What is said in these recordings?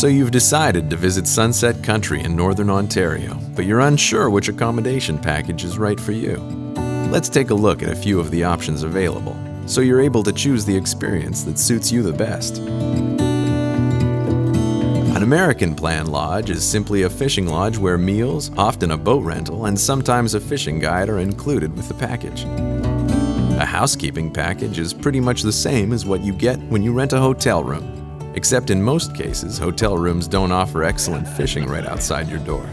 So you've decided to visit Sunset Country in Northern Ontario, but you're unsure which accommodation package is right for you. Let's take a look at a few of the options available, so you're able to choose the experience that suits you the best. An American Plan Lodge is simply a fishing lodge where meals, often a boat rental, and sometimes a fishing guide are included with the package. A housekeeping package is pretty much the same as what you get when you rent a hotel room, except in most cases, hotel rooms don't offer excellent fishing right outside your door.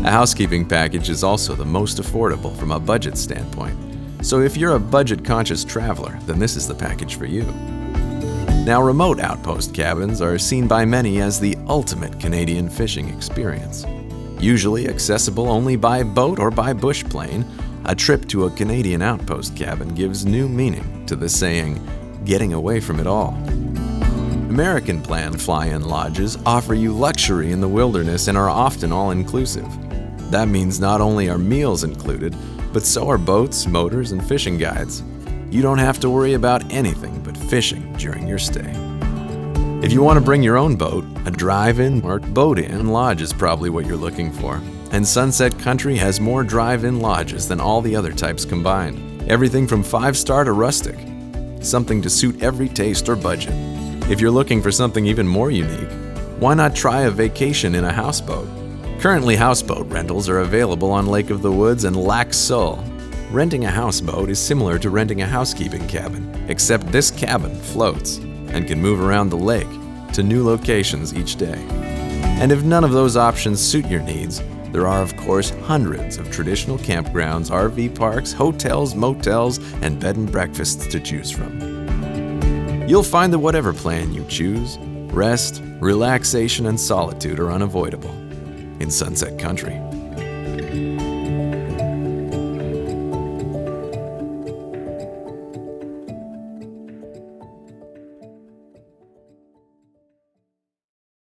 A housekeeping package is also the most affordable from a budget standpoint, so if you're a budget-conscious traveler, then this is the package for you. Now, remote outpost cabins are seen by many as the ultimate Canadian fishing experience. Usually accessible only by boat or by bush plane, a trip to a Canadian outpost cabin gives new meaning to the saying, "getting away from it all." American Plan fly-in lodges offer you luxury in the wilderness and are often all-inclusive. That means not only are meals included, but so are boats, motors, and fishing guides. You don't have to worry about anything but fishing during your stay. If you want to bring your own boat, a drive-in or boat-in lodge is probably what you're looking for. And Sunset Country has more drive-in lodges than all the other types combined. Everything from 5-star to rustic. Something to suit every taste or budget. If you're looking for something even more unique, why not try a vacation in a houseboat? Currently, houseboat rentals are available on Lake of the Woods and Lac Seul. Renting a houseboat is similar to renting a housekeeping cabin, except this cabin floats and can move around the lake to new locations each day. And if none of those options suit your needs, there are of course hundreds of traditional campgrounds, RV parks, hotels, motels, and bed and breakfasts to choose from. You'll find that whatever plan you choose, rest, relaxation, and solitude are unavoidable in Sunset Country.